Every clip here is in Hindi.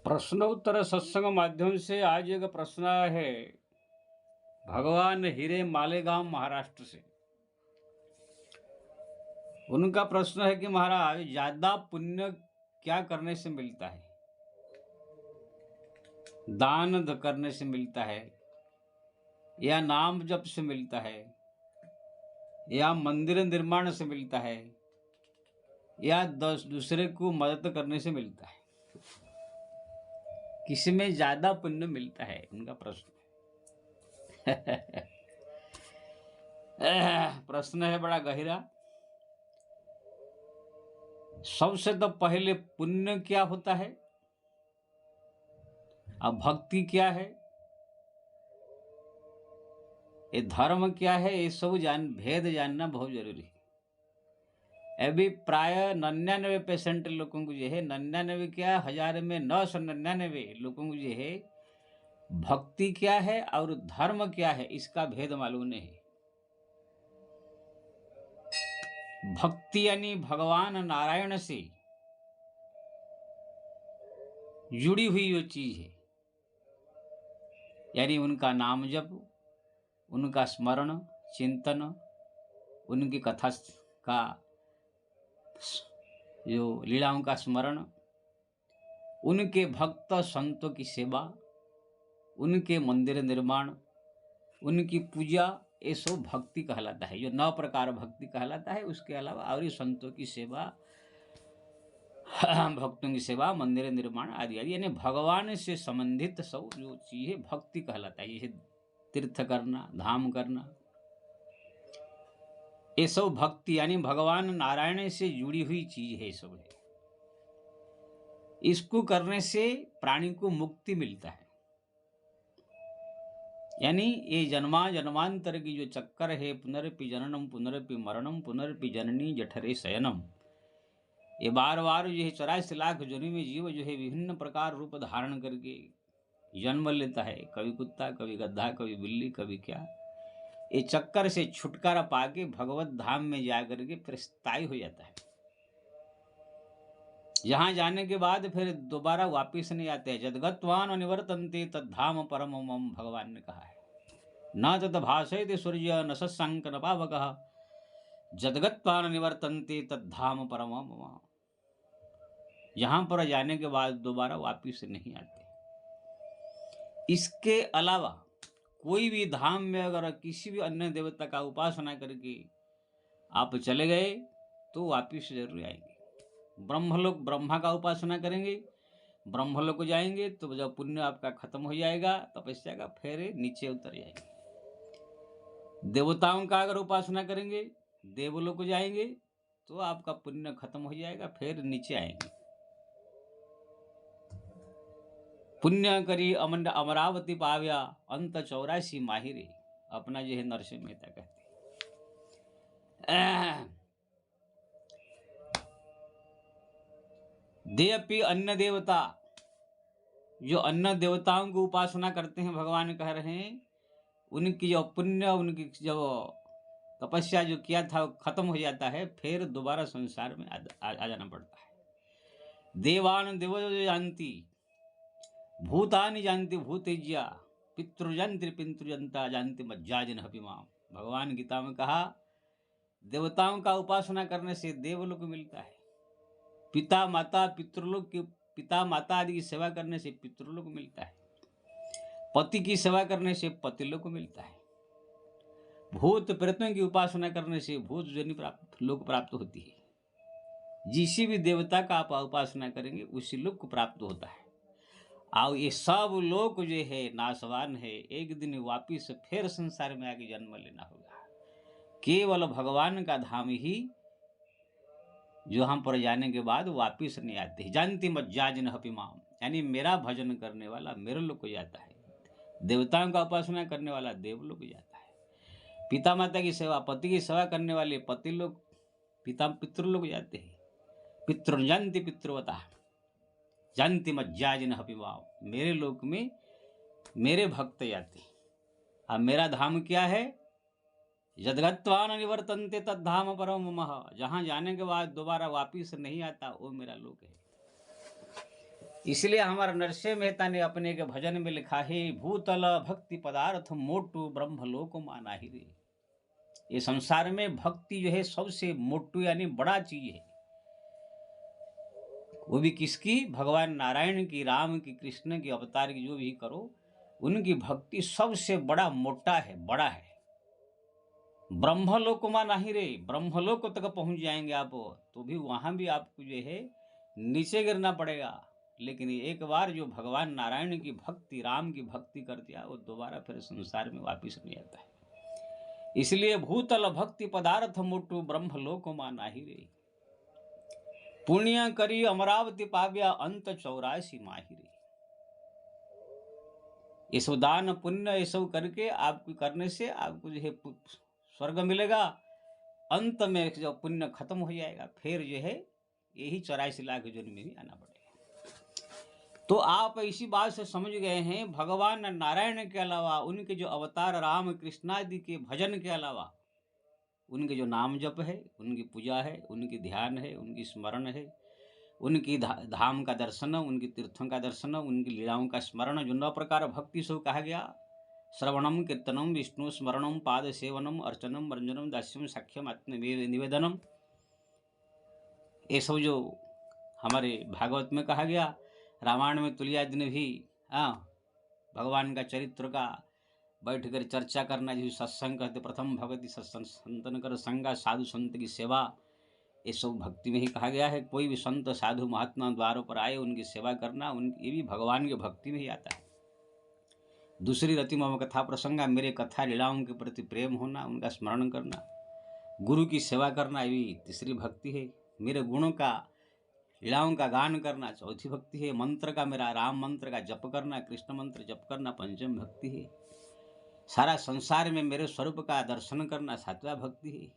प्रश्नोत्तर सत्संग माध्यम से आज एक प्रश्न आया है भगवान हीरे मालेगांव महाराष्ट्र से। उनका प्रश्न है कि महाराज ज्यादा पुण्य क्या करने से मिलता है? दान करने से मिलता है या नाम जप से मिलता है या मंदिर निर्माण से मिलता है या दूसरे को मदद करने से मिलता है? किसी में ज्यादा पुण्य मिलता है, उनका प्रश्न है। प्रश्न है बड़ा गहरा। सबसे तो पहले पुण्य क्या होता है, अब भक्ति क्या है, ये धर्म क्या है, ये सब भेद जानना बहुत जरूरी है। अभी प्राय 99% लोगों को जो है 99 क्या 1000 में 999 लोगों को जो है भक्ति क्या है और धर्म क्या है इसका भेद मालूम नहीं है। भक्ति यानी भगवान नारायण से जुड़ी हुई वो चीज है, यानी उनका नाम जप, उनका स्मरण चिंतन, उनकी कथा का जो लीलाओं का स्मरण, उनके भक्त संतों की सेवा, उनके मंदिर निर्माण, उनकी पूजा, ये सब भक्ति कहलाता है। जो 9 प्रकार भक्ति कहलाता है। उसके अलावा और संतों की सेवा, भक्तों की सेवा, मंदिर निर्माण आदि आदि, यानी भगवान से संबंधित सब जो चीज भक्ति कहलाता है। ये तीर्थ करना, धाम करना, ये सब भक्ति यानी भगवान नारायण से जुड़ी हुई चीज है, सब है। इसको करने से प्राणी को मुक्ति मिलता है। यानी ये जन्मा जन्मांतर की जो चक्कर है, पुनरपि जननम पुनरपि मरणम पुनरपि जननी जठरे शयनम, ये बार बार जो है 84 लाख जोनि में जीव जो है विभिन्न प्रकार रूप धारण करके जन्म लेता है। कभी कुत्ता, कभी गधा, कभी बिल्ली, कभी क्या। ये चक्कर से छुटकारा पाके भगवत धाम में जाकर के फिर स्थायी हो जाता है। यहाँ जाने के बाद फिर दोबारा वापिस नहीं आते हैं। जदगत्वान निवर्तन्ते तद्धाम परम मम, भगवान ने कहा है। न तद भाषयते सूर्य न शशांक न पावकः, जदगत्वान निवर्तन्ते तद्धाम परम मम। यहाँ पर जाने के बाद दोबारा वापिस नहीं आते। इसके अलावा कोई भी धाम में अगर किसी भी अन्य देवता का उपासना करके आप चले गए तो वापिस जरूर आएंगे। ब्रह्मलोक ब्रह्मा का उपासना करेंगे, ब्रह्मलोक जाएंगे तो जब पुण्य आपका खत्म हो जाएगा तपस्या का, फिर नीचे उतर जाएंगे। देवताओं का अगर उपासना करेंगे देवलोक जाएंगे तो आपका पुण्य खत्म हो जाएगा, फिर नीचे आएंगे। पुण्य करी अमंड अमरावती पाव्या अंत 84 माहिरे, अपना जो है नरसिंह मेहता कहते हैं। देयपि अन्य देवता, जो अन्य देवताओं की उपासना करते हैं, भगवान कह रहे हैं उनकी जो पुण्य, उनकी जो तपस्या जो किया था खत्म हो जाता है, फिर दोबारा संसार में आ जाना पड़ता है। देवान देव जानती भूतानि जानती भूतेज्या, पितृजंत्र पितृजंता जानती मज्जाजन हपिमा। भगवान गीता में कहा देवताओं का उपासना करने से देवलोक मिलता है, पिता माता पितृलोक के पिता माता आदि की सेवा करने से पितृलोक मिलता है, पति की सेवा करने से पतिलोक मिलता है, भूत प्रेतों की उपासना करने से भूत जोनि प्राप्त लोक प्राप्त होती है। जिसी भी देवता का आप उपासना करेंगे उसी लोक को प्राप्त होता है। और ये सब लोग जो है नाशवान है, एक दिन वापिस फिर संसार में आके जन्म लेना होगा। केवल भगवान का धाम ही जो हम पर जाने के बाद वापिस नहीं आते। जानती मज्जाजन हपिमाम, यानी मेरा भजन करने वाला मेरे लोग को जाता है, देवताओं का उपासना करने वाला देवलोक को जाता है, पिता माता की सेवा पति की सेवा करने वाले पति लोग पिता पितृलोक जाते हैं। पितृजंति पितृवता जानती मज्जाजन हपिमाम, मेरे लोक में मेरे भक्त जाते। अब मेरा धाम क्या है? यद्गत्वा न निवर्तन्ते तद्धाम परम मम, जहाँ जाने के बाद दोबारा वापिस नहीं आता वो मेरा लोक है। इसलिए हमारा नरसिंह मेहता ने अपने के भजन में लिखा है, भूतल भक्ति पदार्थ मोटू ब्रह्मलोक माना ही रे। ये संसार में भक्ति जो है सबसे मोटू यानी बड़ा चीज है। वो भी किसकी? भगवान नारायण की, राम की, कृष्ण की, अवतार की, जो भी करो उनकी भक्ति सबसे बड़ा मोटा है, बड़ा है। ब्रह्मलोक मा नहीं रे, ब्रह्मलोक तक पहुंच जाएंगे आप तो भी वहां भी आपको जो है नीचे गिरना पड़ेगा। लेकिन एक बार जो भगवान नारायण की भक्ति, राम की भक्ति कर दिया, वो दोबारा फिर संसार में वापिस नहीं आता है। इसलिए भूतल भक्ति पदार्थ मोटू ब्रह्मलोक मा नाही रे, पुण्य करी अमरावती पाव्या अंत 84 माही रे। ये सब दान पुण्य ये सब करके आपको करने से आपको जो है स्वर्ग मिलेगा। अंत में जब पुण्य खत्म हो जाएगा फिर जो है यही 84 लाख जन्म में भी आना पड़ेगा। तो आप इसी बात से समझ गए हैं, भगवान नारायण के अलावा उनके जो अवतार राम कृष्ण आदि के भजन के अलावा उनके जो नाम जप है, उनकी पूजा है, उनकी ध्यान है, उनकी स्मरण है, उनकी धाम का दर्शन, उनकी तीर्थों का दर्शन, उनकी लीलाओं का स्मरण, जो 9 प्रकार भक्ति सब कहा गया, श्रवणम कीर्तनम विष्णु स्मरणम पाद सेवनम अर्चनम वंदनम दास्यम साख्यम आत्म निवेदनम, ये सब जो हमारे भागवत में कहा गया, रामायण में तुलसीदास ने भी भगवान का चरित्र का बैठ कर चर्चा करना, जिसे सत्संग कहते, प्रथम भगवती सत्संग संतन कर संगा, साधु संत की सेवा, ये सब भक्ति में ही कहा गया है। कोई भी संत साधु महात्मा द्वारों पर आए उनकी सेवा करना, उनकी ये भी भगवान की भक्ति में ही आता है। दूसरी रति मम कथा प्रसंगा, मेरे कथा लीलाओं के प्रति प्रेम होना, उनका स्मरण करना, गुरु की सेवा करना, ये भी तीसरी भक्ति है। मेरे गुणों का, लीलाओं का गान करना, चौथी भक्ति है। मंत्र का, मेरा राम मंत्र का जप करना, कृष्ण मंत्र जप करना, पंचम भक्ति है। सारा संसार में मेरे स्वरूप का दर्शन करना, सातवां भक्ति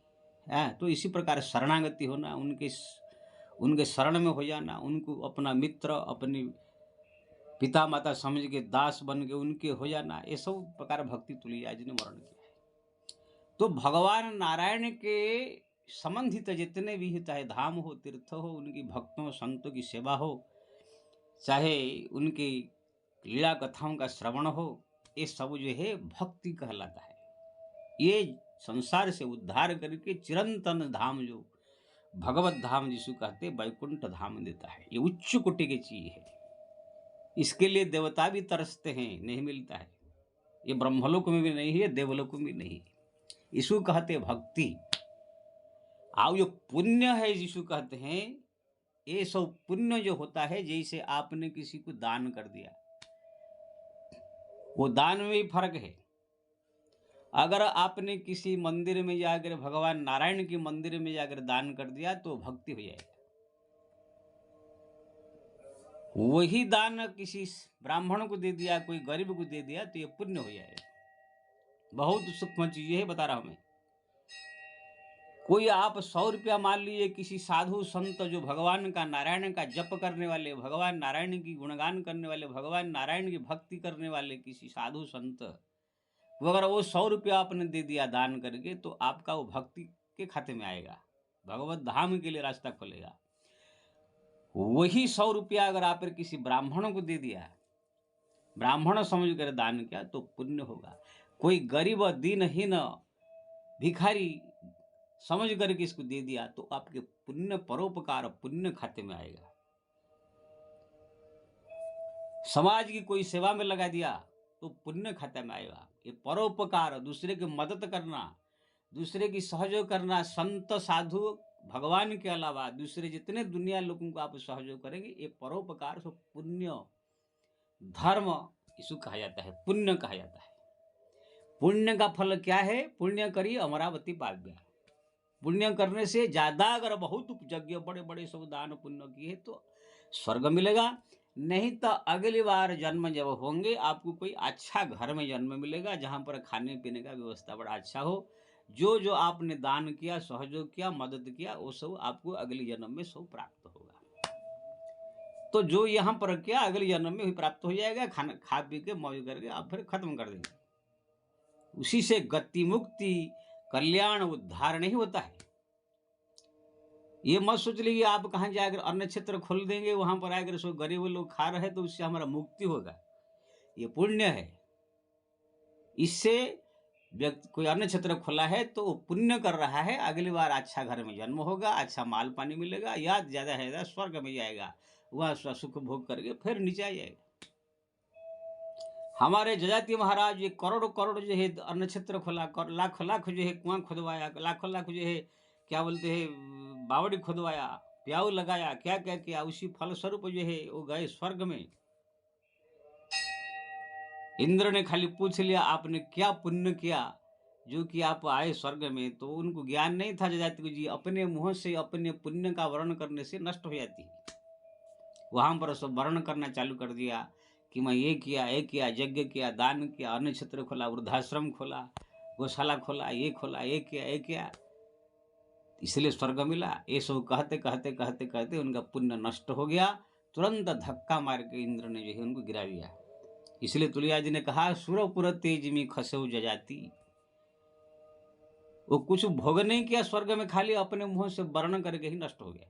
है। तो इसी प्रकार शरणागति होना, उनके शरण में हो जाना, उनको अपना मित्र, अपनी पिता माता समझ के दास बन के उनके हो जाना, ये सब प्रकार भक्ति तुलसीदास जी ने वर्णन किया है। तो भगवान नारायण के संबंधित जितने भी है, चाहे धाम हो, तीर्थ हो, उनकी भक्तों संतों की सेवा हो, चाहे उनकी लीला कथाओं का श्रवण हो, ये सब जो है भक्ति कहलाता है। ये संसार से उद्धार करके चिरंतन धाम, जो भगवत धाम जिसको कहते, वैकुंठ धाम देता है। ये उच्च कोटि की चीज है। इसके लिए देवता भी तरसते हैं, नहीं मिलता है। ये ब्रह्मलोक में भी नहीं है, देवलोक में भी नहीं है। इसको कहते भक्ति। आओ जो पुण्य है जिसको कहते हैं, ये सब पुण्य जो होता है, जैसे आपने किसी को दान कर दिया, वो दान में भी फर्क है। अगर आपने किसी मंदिर में जाकर, भगवान नारायण के मंदिर में जाकर दान कर दिया तो भक्ति हो जाएगा। वही दान किसी ब्राह्मण को दे दिया, कोई गरीब को दे दिया, तो ये पुण्य हो जाएगा। बहुत सूक्ष्म चीज है, बता रहा हूं मैं। कोई आप 100 रुपया मान लीजिए किसी साधु संत, जो भगवान का, नारायण का जप करने वाले, भगवान नारायण की गुणगान करने वाले, भगवान नारायण की भक्ति करने वाले किसी साधु संत, अगर वो 100 रुपया आपने दे दिया दान करके, तो आपका वो भक्ति के खाते में आएगा, भगवत धाम के लिए रास्ता खोलेगा। वही 100 रुपया अगर आपने किसी ब्राह्मण को दे दिया, ब्राह्मण समझ कर दान किया, तो पुण्य होगा। कोई गरीब दीनहीन भिखारी समझ करके इसको दे दिया, तो आपके पुण्य, परोपकार पुण्य खाते में आएगा। समाज की कोई सेवा में लगा दिया तो पुण्य खाते में आएगा। ये परोपकार, दूसरे की मदद करना, दूसरे की सहयोग करना, संत साधु भगवान के अलावा दूसरे जितने दुनिया लोगों को आप सहयोग करेंगे, ये परोपकार से पुण्य, धर्म, इसको कहा जाता है, पुण्य कहा जाता है। पुण्य का फल क्या है? पुण्य करी अमरावती पाव्या। पुण्य करने से ज्यादा, अगर बहुत यज्ञ, बड़े बड़े सब दान पुण्य किए तो स्वर्ग मिलेगा। नहीं तो अगली बार जन्म जब होंगे, आपको कोई अच्छा घर में जन्म मिलेगा, जहां पर खाने पीने का व्यवस्था बड़ा अच्छा हो। जो जो आपने दान किया, सहयोग किया, मदद किया, वो सब आपको अगली जन्म में सब प्राप्त होगा। तो जो यहाँ पर किया, अगले जन्म में भी प्राप्त हो जाएगा। खाना खा पी के मौज करके आप फिर खत्म कर देंगे। उसी से गति, मुक्ति, कल्याण, उद्धार नहीं होता है। ये मत सोच लीजिए आप कहाँ जाकर अन्न क्षेत्र खोल देंगे, वहां पर आकर सो गरीब लोग खा रहे तो उससे हमारा मुक्ति होगा। ये पुण्य है। इससे व्यक्ति कोई अन्न क्षेत्र खोला है तो वो पुण्य कर रहा है, अगली बार अच्छा घर में जन्म होगा, अच्छा माल पानी मिलेगा, या ज्यादा है ज्यादा स्वर्ग में जाएगा, वह सुख भोग करके फिर नीचे आ जाएगा। हमारे जजाति महाराज ये करोड़ करोड़ जो है अन्न क्षेत्र खोला, लाख लाख जो है कुआं खुदवाया, लाखों लाख जो है क्या बोलते हैं बावड़ी खुदवाया, प्याऊ लगाया, क्या क्या किया, उसी फलस्वरूप जो है वो गए स्वर्ग में। इंद्र ने खाली पूछ लिया आपने क्या पुण्य किया जो कि आप आए स्वर्ग में, तो उनको ज्ञान नहीं था जजाति को जी अपने मुंह से अपने पुण्य का वर्णन करने से नष्ट हो जाती है। वहां पर सब वर्णन करना चालू कर दिया कि मैं ये किया, यज्ञ किया, दान किया, अन्न क्षेत्र खोला, वृद्धाश्रम खोला, गौशाला खोला, ये खोला, ये किया, इसलिए स्वर्ग मिला। ये सब कहते कहते कहते कहते उनका पुण्य नष्ट हो गया। तुरंत धक्का मार के इंद्र ने जो है उनको गिरा दिया। इसलिए तुलैया जी ने कहा सुरपुर तेज में खसो जजाति। वो कुछ भोग नहीं किया स्वर्ग में, खाली अपने मुंह से वर्णन करके ही नष्ट हो गया।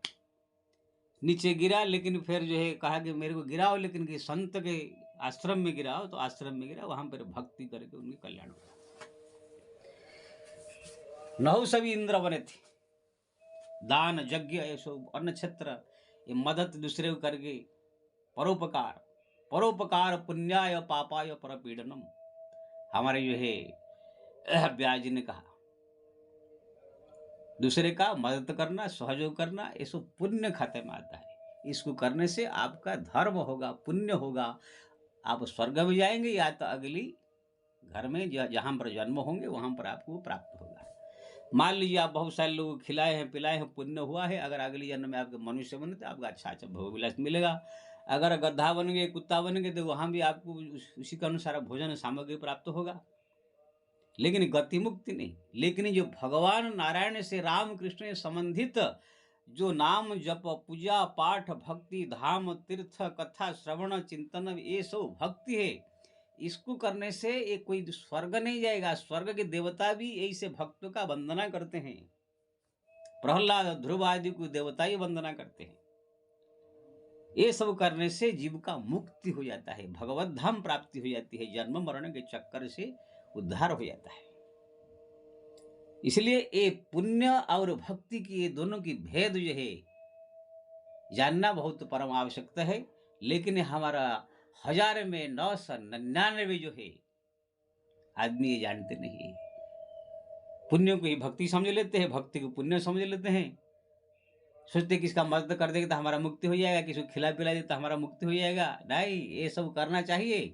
नीचे गिरा, लेकिन फिर जो है कहा कि मेरे को गिराओ, लेकिन कि संत के आश्रम में गिराओ, तो आश्रम में गिरा, वहां पर भक्ति करके उनके कल्याण हुआ। नहु सभी इंद्र बने थे। दान यज्ञ ऐसो अन्न क्षेत्र ये मदद दूसरे को करके परोपकार, परोपकार पुण्याय पापाय परपीडनम। हमारे जो है व्यास जी ने कहा दूसरे का मदद करना, सहयोग करना, ये सब पुण्य खाते में आता है। इसको करने से आपका धर्म होगा, पुण्य होगा, आप स्वर्ग में जाएंगे या तो अगली घर में जहां पर जन्म होंगे वहां पर आपको प्राप्त होगा। मान लीजिए आप बहुत सारे लोग खिलाए हैं, पिलाए हैं, पुण्य हुआ है, अगर अगली जन्म में आपके मनुष्य बने तो आपका अच्छा अच्छा भोग विलास मिलेगा। अगर गधा बन गए, कुत्ता बन गए, तो वहां भी आपको उसी के अनुसार भोजन सामग्री प्राप्त होगा, लेकिन गति मुक्ति नहीं। लेकिन जो भगवान नारायण से राम कृष्ण से संबंधित जो नाम जप पूजा पाठ भक्ति धाम तीर्थ कथा श्रवण चिंतन ये सब भक्ति है, इसको करने से ये कोई स्वर्ग नहीं जाएगा। स्वर्ग के देवता भी ऐसे भक्तों का वंदना करते हैं। प्रहलाद ध्रुव आदि को देवता ही वंदना करते हैं। ये सब करने से जीव का मुक्ति हो जाता है, भगवत धाम प्राप्ति हो जाती है, जन्म मरण के चक्कर से उद्धार हो जाता है। इसलिए ये पुण्य और भक्ति की ये दोनों की भेद जो है जानना बहुत परम आवश्यकता है। लेकिन हमारा 1000 में 999 जो है आदमी ये जानते नहीं। पुण्य को ही भक्ति समझ लेते हैं, भक्ति को पुण्य समझ लेते हैं, सोचते कि इसका मदद कर देगा तो हमारा मुक्ति हो जाएगा, किसी को खिला पिला दे तो हमारा मुक्ति हो जाएगा। नहीं, ये सब करना चाहिए,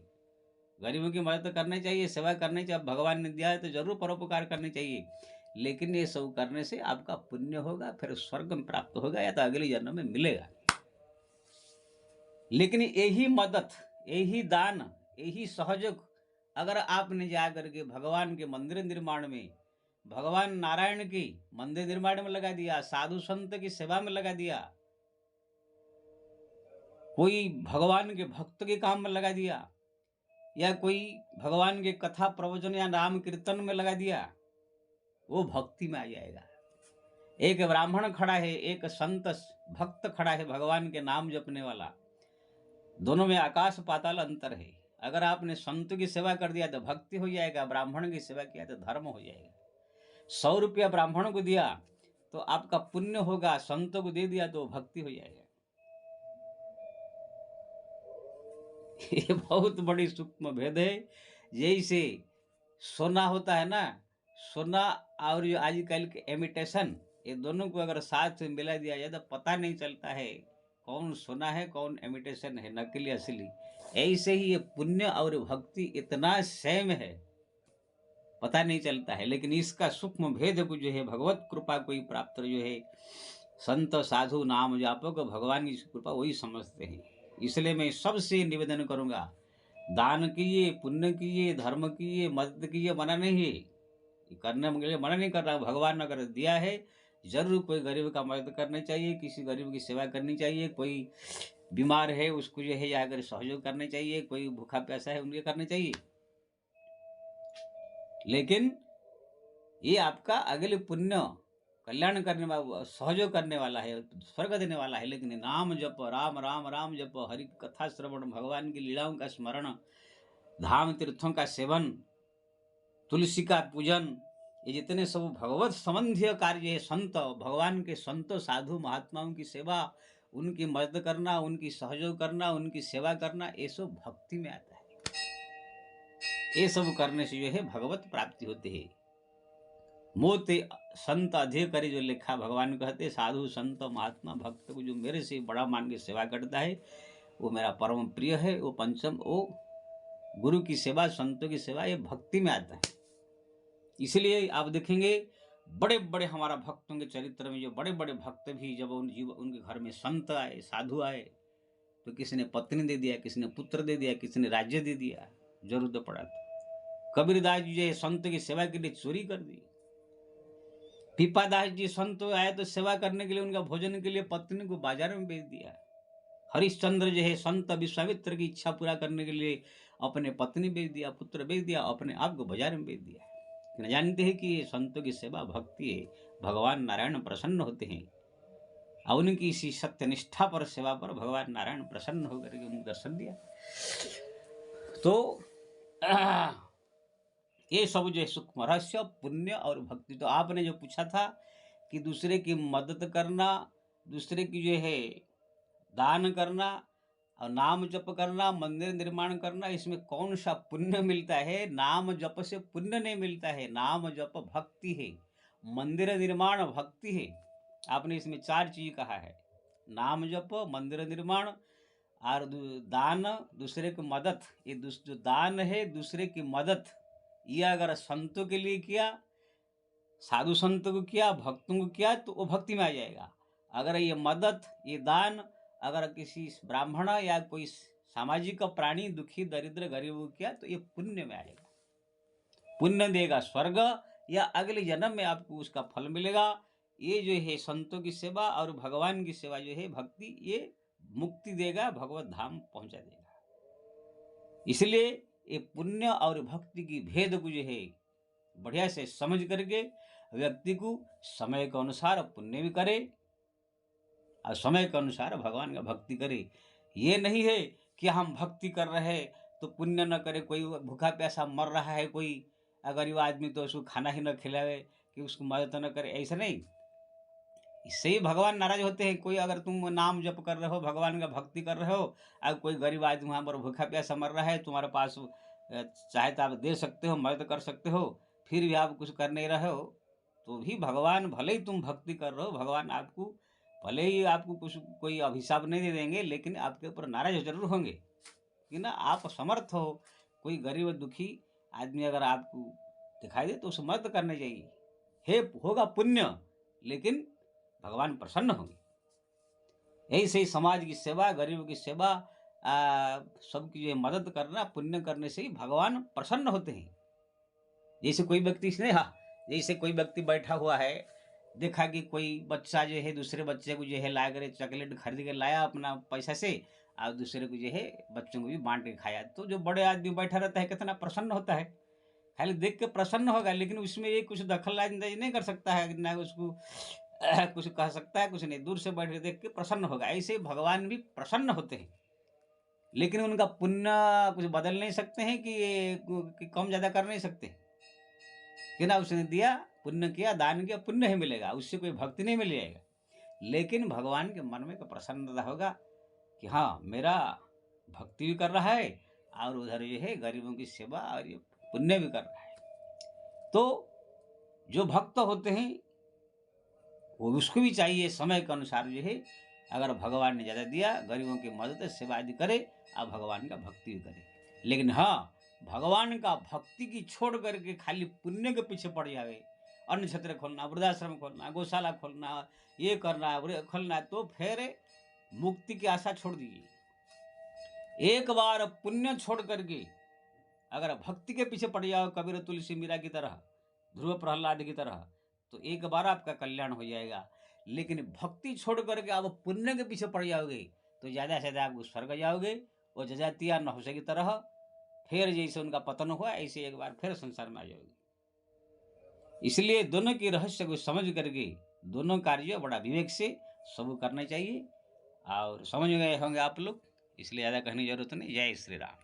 गरीबों की मदद करनी चाहिए, सेवा करनी चाहिए। भगवान ने दिया है तो जरूर परोपकार करने चाहिए, लेकिन ये सब करने से आपका पुण्य होगा, फिर स्वर्ग में प्राप्त होगा या तो अगले जन्म में मिलेगा। लेकिन यही मदद, यही दान, यही सहयोग अगर आपने जा करके भगवान के मंदिर निर्माण में, भगवान नारायण की मंदिर निर्माण में लगा दिया, साधु संत की सेवा में लगा दिया, कोई भगवान के भक्त के काम में लगा दिया, या कोई भगवान के कथा प्रवचन या नाम कीर्तन में लगा दिया, वो भक्ति में आ जाएगा। एक ब्राह्मण खड़ा है, एक संत भक्त खड़ा है भगवान के नाम जपने वाला, दोनों में आकाश पाताल अंतर है। अगर आपने संत की सेवा कर दिया तो भक्ति हो जाएगा, ब्राह्मण की सेवा किया तो धर्म हो जाएगा। 100 रुपया ब्राह्मण को दिया तो आपका पुण्य होगा, संत को दे दिया तो भक्ति हो जाएगा। ये बहुत बड़ी सूक्ष्म भेद है। जैसे सोना होता है ना, सोना और जो आजकल के इमिटेशन, ये दोनों को अगर साथ में मिला दिया जाए तो पता नहीं चलता है कौन सोना है कौन इमिटेशन है, नकली असली। ऐसे ही ये पुण्य और भक्ति इतना सेम है, पता नहीं चलता है। लेकिन इसका सूक्ष्म भेद को जो है भगवत कृपा को ही प्राप्त जो है संत साधु नाम जापक भगवान की कृपा वही समझते हैं। इसलिए मैं सबसे निवेदन करूंगा, दान कीजिए, पुण्य कीजिए, धर्म कीजिए, मदद कीजिए, मना नहीं है, करने के लिए मना नहीं कर रहा। भगवान ने अगर दिया है जरूर कोई गरीब का मदद करनी चाहिए, किसी गरीब की सेवा करनी चाहिए, कोई बीमार है उसको जो है जाकर सहयोग करना चाहिए, कोई भूखा प्यासा है उनके करना चाहिए। लेकिन ये आपका अगले पुण्य कल्याण करने वाला, सहयोग करने वाला है, स्वर्ग देने वाला है। लेकिन नाम जप, राम राम राम जप, हरि कथा श्रवण, भगवान की लीलाओं का स्मरण, धाम तीर्थों का सेवन, तुलसी का पूजन, ये जितने सब भगवत संबंधी कार्य है, संत भगवान के संत साधु महात्माओं की सेवा, उनकी मदद करना, उनकी सहयोग करना, उनकी सेवा करना, ये सब भक्ति में आता है। ये सब करने से जो है भगवत प्राप्ति होती है। मोते संत अधिक करे, जो लिखा भगवान कहते, साधु संत महात्मा भक्त को जो मेरे से बड़ा मान के सेवा करता है वो मेरा परम प्रिय है। वो पंचम, वो गुरु की सेवा, संतों की सेवा, ये भक्ति में आता है। इसलिए आप देखेंगे बड़े बड़े हमारा भक्तों के चरित्र में, जो बड़े बड़े भक्त भी जब उनके घर में संत आए, साधु आए, तो किसी ने पत्नी दे दिया, किसी ने पुत्र दे दिया, किसी ने राज्य दे दिया, जरूरत पड़ा तो। कबीरदास जी संत की सेवा के लिए चोरी कर दी। पीपादास जी संत आए तो सेवा करने के लिए, उनका भोजन के लिए पत्नी को बाजार में बेच दिया। हरिश्चंद्र जो है संत विश्वामित्र की इच्छा पूरा करने के लिए अपने पत्नी बेच दिया, पुत्र बेच दिया, अपने आप को बाजार में बेच दिया। न जानते हैं कि ये संतों की सेवा भक्ति है, भगवान नारायण प्रसन्न होते हैं। और उनकी इसी सत्य निष्ठा पर, सेवा पर भगवान नारायण प्रसन्न होकर के उनको दर्शन दिया। तो ये सब जो है सूक्ष्म रहस्य, पुण्य और भक्ति। तो आपने जो पूछा था कि दूसरे की मदद करना, दूसरे की जो है दान करना और नाम जप करना, मंदिर निर्माण करना, इसमें कौन सा पुण्य मिलता है? नाम जप से पुण्य नहीं मिलता है। नाम जप भक्ति है, मंदिर निर्माण भक्ति है। आपने इसमें 4 चीज कहा है, नाम जप, मंदिर निर्माण और दान, दूसरे की मदद। ये जो दान है दूसरे की मदद, ये अगर संतों के लिए किया, साधु संतों को किया, भक्तों को किया, तो वो भक्ति में आ जाएगा। अगर ये मदद, ये दान अगर किसी ब्राह्मण या कोई सामाजिक प्राणी, दुखी दरिद्र गरीब को किया, तो ये पुण्य में आएगा, पुण्य देगा, स्वर्ग या अगले जन्म में आपको उसका फल मिलेगा। ये जो है संतों की सेवा और भगवान की सेवा जो है भक्ति, ये मुक्ति देगा, भगवत धाम पहुंचा देगा। इसलिए ये पुण्य और भक्ति की भेद को जो है बढ़िया से समझ करके व्यक्ति को समय के अनुसार पुण्य भी करे और समय के अनुसार भगवान का भक्ति करे। ये नहीं है कि हम भक्ति कर रहे हैं तो पुण्य न करे। कोई भूखा प्यासा मर रहा है, कोई गरीब आदमी, तो उसको खाना ही न खिलावे, कि उसको मदद न करे, ऐसा नहीं। इससे ही भगवान नाराज होते हैं। कोई अगर तुम नाम जप कर रहे हो, भगवान का भक्ति कर रहे हो, और कोई गरीब आदमी वहाँ पर भूखा प्यासा मर रहा है, तुम्हारे पास चाहे तो आप दे सकते हो, मदद कर सकते हो, फिर भी आप कुछ कर नहीं रहे हो, तो भी भगवान, भले ही तुम भक्ति कर रहे हो, भगवान आपको, भले ही आपको कुछ कोई अभिशाप नहीं दे देंगे, लेकिन आपके ऊपर नाराज जरूर होंगे कि ना आप समर्थ हो। कोई गरीब दुखी आदमी अगर आपको दिखाई दे तो उसे मदद करनी चाहिए। हे होगा पुण्य, लेकिन भगवान प्रसन्न होंगे। यही सही समाज की सेवा, गरीबों की सेवा, सबकी जो मदद करना, पुण्य करने से ही भगवान प्रसन्न होते हैं। जैसे कोई व्यक्ति जैसे कोई व्यक्ति बैठा हुआ है, देखा कि कोई बच्चा जो है दूसरे बच्चे को जो है ला कर चॉकलेट खरीद के लाया अपना पैसा से, और दूसरे को जो है बच्चों को भी बांट के खाया, तो जो बड़े आदमी बैठा रहता है कितना प्रसन्न होता है। खाली देख के प्रसन्न होगा, लेकिन उसमें ये कुछ दखलंदाजी नहीं कर सकता है, ना उसको कुछ कह सकता है, कुछ नहीं, दूर से बैठ के देख के प्रसन्न होगा। ऐसे भगवान भी प्रसन्न होते हैं, लेकिन उनका पुण्य कुछ बदल नहीं सकते हैं कि कम ज्यादा कर नहीं सकते कि ना, उसने दिया, पुण्य किया, दान किया, पुण्य ही मिलेगा, उससे कोई भक्ति नहीं मिल जाएगा। लेकिन भगवान के मन में प्रसन्नता होगा कि हाँ, मेरा भक्ति भी कर रहा है और उधर ये है गरीबों की सेवा और ये पुण्य भी कर रहा है। तो जो भक्त होते हैं वो, उसको भी चाहिए समय के अनुसार जो है, अगर भगवान ने ज़्यादा दिया, गरीबों की मदद, सेवा आदि करे और भगवान का भक्ति भी करे। लेकिन हाँ, भगवान का भक्ति की छोड़ करके खाली पुण्य के पीछे पड़ जावे, अन्न क्षेत्र खोलना, वृद्धाश्रम खोलना, गौशाला खोलना, ये करना, खोलना, तो फिर मुक्ति की आशा छोड़ दीजिए। एक बार पुण्य छोड़ करके अगर भक्ति के पीछे पड़ जाओ, कबीर तुलसी मीरा की तरह, ध्रुव प्रहलाद की तरह, तो एक बार आपका कल्याण हो जाएगा। लेकिन भक्ति छोड़ करके आप पुण्य के पीछे पड़ जाओगे तो ज़्यादा से ज़्यादा आप स्वर्ग जाओगे, और जजातिया नहुसे की तरह फिर जैसे उनका पतन हुआ, ऐसे एक बार फिर संसार में आ जाओगे। इसलिए दोनों के रहस्य को समझ करके दोनों कार्य बड़ा विवेक से सब करना चाहिए। और समझ गए होंगे आप लोग, इसलिए ज़्यादा कहने की जरूरत नहीं। जय श्री राम।